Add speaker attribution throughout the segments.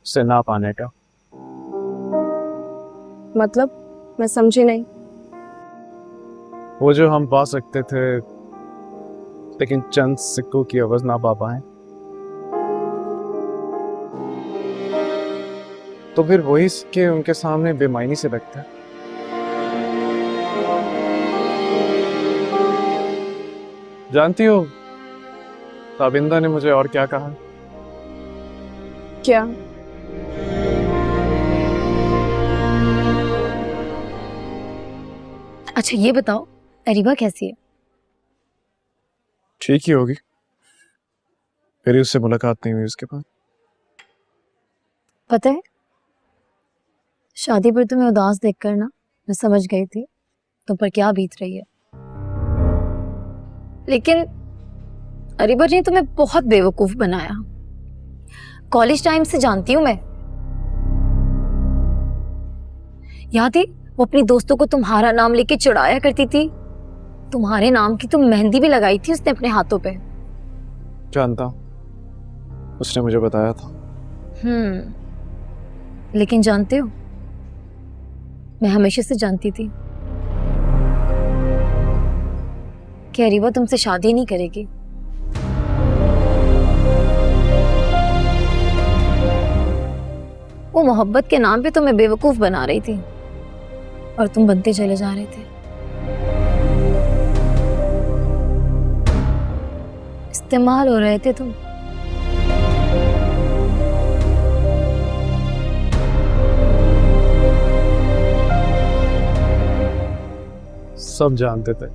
Speaker 1: से ना पाने का।
Speaker 2: मतलब मैं समझी नहीं।
Speaker 1: वो जो हम पा सकते थे लेकिन चंद सिक्कों की आवाज ना पा पाए, तो फिर वही सिक्के उनके सामने बेमायनी से लगते हैं। जानती हो ताबिंदा ने मुझे और क्या कहा?
Speaker 2: क्या?
Speaker 3: अच्छा ये बताओ, अरीबा कैसी है?
Speaker 1: ठीक ही होगी, मेरी उससे मुलाकात नहीं हुई उसके बाद।
Speaker 3: पता है, शादी पर तुम्हें उदास देखकर ना मैं समझ गई थी तुम पर क्या बीत रही है। लेकिन अरीबा ने तुम्हें बहुत बेवकूफ बनाया। कॉलेज टाइम से जानती हूँ मैं। याद है वो अपनी दोस्तों को तुम्हारा नाम लेके चिढ़ाया करती थी। तुम्हारे नाम की तो मेहंदी भी लगाई थी उसने अपने हाथों पे।
Speaker 1: जानता हूं, उसने मुझे बताया था।
Speaker 3: लेकिन जानते हो, मैं हमेशा से जानती थी कि अरीबा तुमसे शादी नहीं करेगी। वो मोहब्बत के नाम पे तुम्हें बेवकूफ बना रही थी और तुम बनते चले जा रहे थे। इस्तेमाल हो रहे थे तुम।
Speaker 1: सब जानते थे,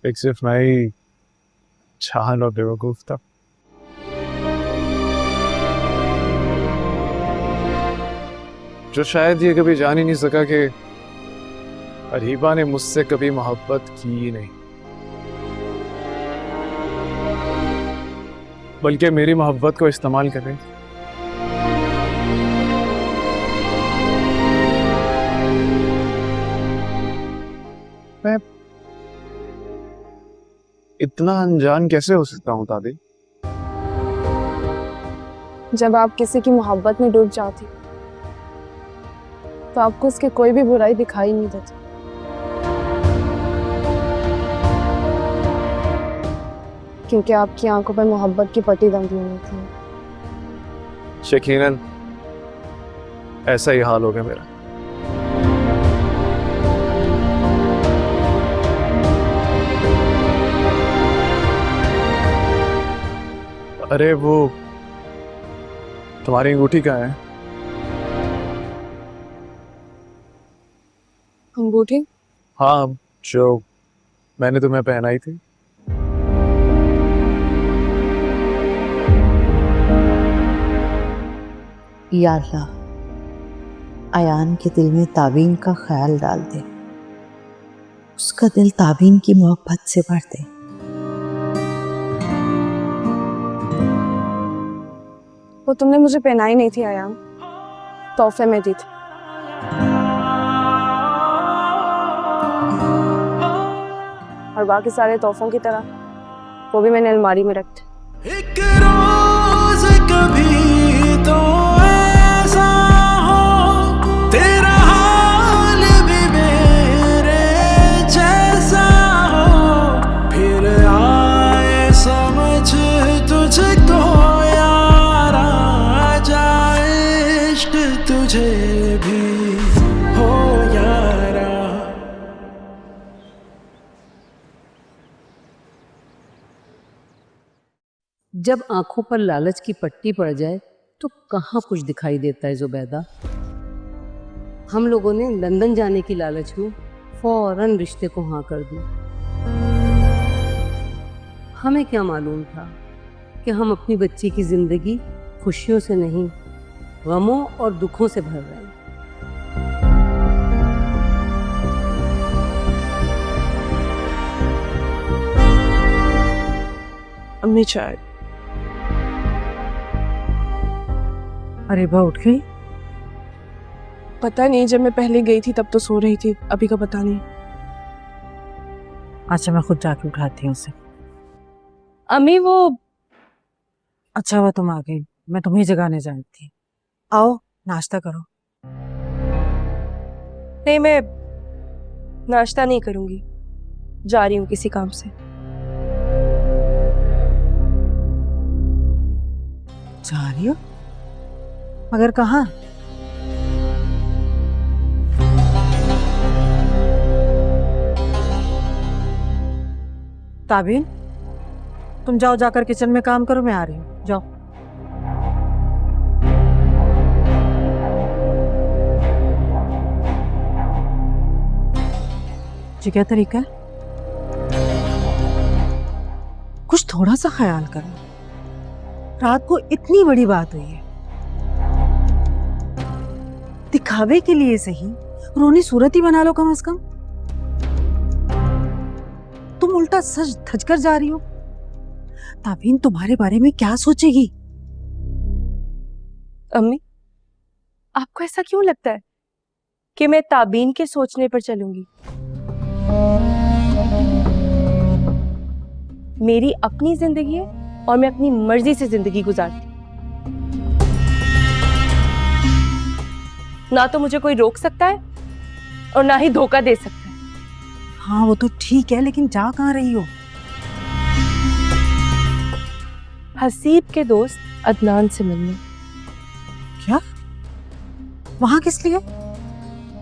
Speaker 1: एक सिर्फ मैं ही छान और बेवकूफ था। जो शायद ये कभी जान ही नहीं सका कि अरीबा ने मुझसे कभी मोहब्बत की ही नहीं, बल्कि मेरी मोहब्बत को इस्तेमाल कर रही। मैं इतना अनजान कैसे हो सकता हूँ तादी?
Speaker 2: जब आप किसी की मोहब्बत में डूब जाती तो आपको उसकी कोई भी बुराई दिखाई नहीं देती। क्योंकि आपकी आंखों पर मोहब्बत की पट्टी बंधी हुई थी।
Speaker 1: यकीनन ऐसा ही हाल हो गया मेरा। अरे वो तुम्हारी अंगूठी कहाँ है?
Speaker 2: अंगूठी?
Speaker 1: हाँ, जो मैंने तुम्हें पहनाई थी।
Speaker 4: या अल्लाह, अयान के दिल में ताबीन का ख्याल डाल दे, उसका दिल ताबीन की मोहब्बत से भर दे।
Speaker 2: वो तुमने मुझे पहनाई नहीं थी आयाम, तोहफे में दी थी। और बाकी सारे तोहफों की तरह वो भी मैंने अलमारी में रखे।
Speaker 5: एक रोज कभी तो ऐसा हो तेरा हाल भी मेरे जैसा हो, फिर आए समझ तुझको यार, आ जाए इश्क तुझे भी हो यारा।
Speaker 6: जब आंखों पर लालच की पट्टी पड़ जाए तो कहाँ कुछ दिखाई देता है जुबैदा। हम लोगों ने लंदन जाने की लालच में फौरन रिश्ते को हाँ कर दी। हमें क्या मालूम था कि हम अपनी बच्ची की जिंदगी खुशियों से नहीं, गमों और दुखों से भर रहे हैं।
Speaker 2: अम्मी चाय।
Speaker 4: अरीबा उठ गई?
Speaker 2: पता नहीं, जब मैं पहले गई थी तब तो सो रही थी, अभी का पता नहीं।
Speaker 4: अच्छा मैं खुद जाके उठाती हूँ उसे।
Speaker 2: अम्मी वो
Speaker 7: अच्छा हुआ तुम आ गई, मैं तुम्हें जगाने जानी थी। आओ नाश्ता करो।
Speaker 2: नहीं, मैं नाश्ता नहीं करूंगी, जा रही हूँ किसी काम से।
Speaker 7: जा रही हो? मगर कहाँ? ताबीन, तुम जाओ, जाकर किचन में काम करो, मैं आ रही हूँ, जाओ। जी क्या तरीका है? कुछ थोड़ा सा ख्याल करो, रात को इतनी बड़ी बात हुई है, दिखावे के लिए सही रोनी सूरत ही बना लो कम से कम। तुम उल्टा सच धज कर जा रही हो। ताबीन तुम्हारे बारे में क्या सोचेगी?
Speaker 2: अम्मी, आपको ऐसा क्यों लगता है कि मैं ताबीन के सोचने पर चलूंगी? मेरी अपनी जिंदगी है और मैं अपनी मर्जी से जिंदगी गुजारती हूँ। ना तो मुझे कोई रोक सकता है और ना ही धोखा दे सकता है।
Speaker 7: हाँ वो तो ठीक है, लेकिन जा कहाँ रही हो?
Speaker 2: हसीब के दोस्त अदनान से मिलने।
Speaker 7: क्या? वहां किस लिए?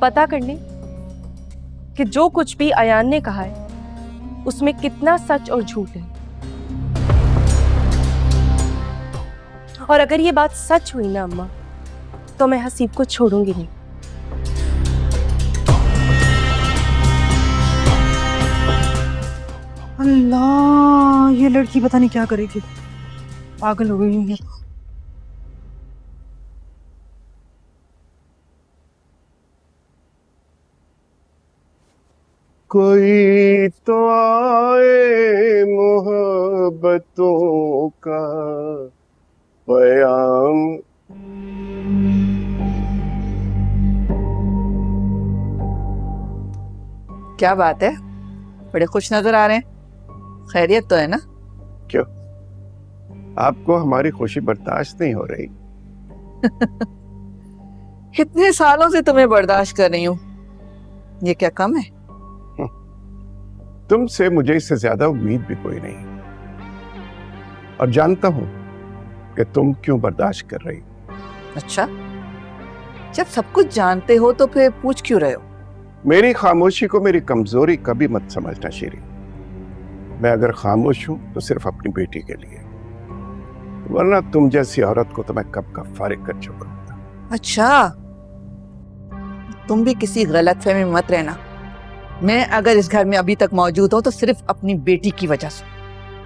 Speaker 2: पता करने कि जो कुछ भी अयान ने कहा है उसमें कितना सच और झूठ है, और अगर ये बात सच हुई ना अम्मा, तो मैं हसीब को छोड़ूंगी नहीं।
Speaker 7: अल्लाह, ये लड़की पता नहीं क्या करेगी, पागल हो गई है।
Speaker 8: कोई तो आए मोहब्बतों का पैगाम।
Speaker 4: क्या बात है, बड़े खुश नजर आ रहे हैं। खैरियत तो है ना?
Speaker 8: क्यों, आपको हमारी खुशी बर्दाश्त नहीं हो रही?
Speaker 4: इतने सालों से तुम्हें बर्दाश्त कर रही हूँ, ये क्या कम है?
Speaker 8: तुमसे मुझे इससे ज्यादा उम्मीद भी कोई नहीं, और जानता हूं कि तुम क्यों बर्दाश्त कर रही।
Speaker 4: अच्छा, जब सब कुछ जानते हो तो फिर पूछ क्यों रहे हो?
Speaker 8: मेरी खामोशी को मेरी कमजोरी कभी मत समझना शेरी। मैं अगर खामोश हूं तो सिर्फ अपनी बेटी के लिए, वरना तुम जैसी औरत को तो मैं कब का फारिग कर चुका हूं।
Speaker 4: अच्छा, तुम भी किसी गलतफहमी में मत रहना। मैं अगर इस घर में अभी तक मौजूद हूं तो सिर्फ अपनी बेटी की वजह से,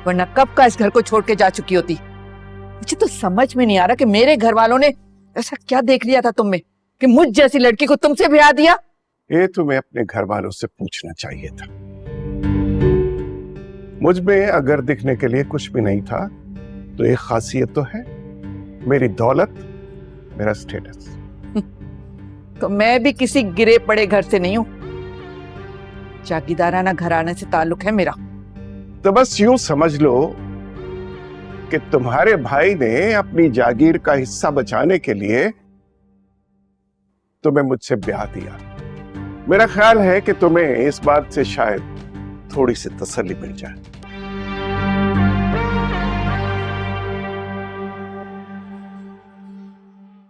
Speaker 4: वरना कब का इस घर को छोड़ के जा चुकी होती। मुझे तो समझ में नहीं आ रहा कि मेरे घर वालों ने ऐसा क्या देख लिया था तुम में कि मुझ जैसी लड़की को तुमसे ब्याह दिया।
Speaker 8: ये तुम्हें अपने घर वालों से पूछना चाहिए था। मुझ में अगर दिखने के लिए कुछ भी नहीं था तो एक खासियत तो है, मेरी दौलत, मेरा स्टेटस।
Speaker 4: तो मैं भी किसी गिरे पड़े घर से नहीं हूं, जागीरदाराना घराने से ताल्लुक है मेरा।
Speaker 8: तो बस यूं समझ लो कि तुम्हारे भाई ने अपनी जागीर का हिस्सा बचाने के लिए तुम्हें मुझसे ब्याह दिया। मेरा ख्याल है कि तुम्हें इस बात से शायद थोड़ी सी तसल्ली मिल जाए।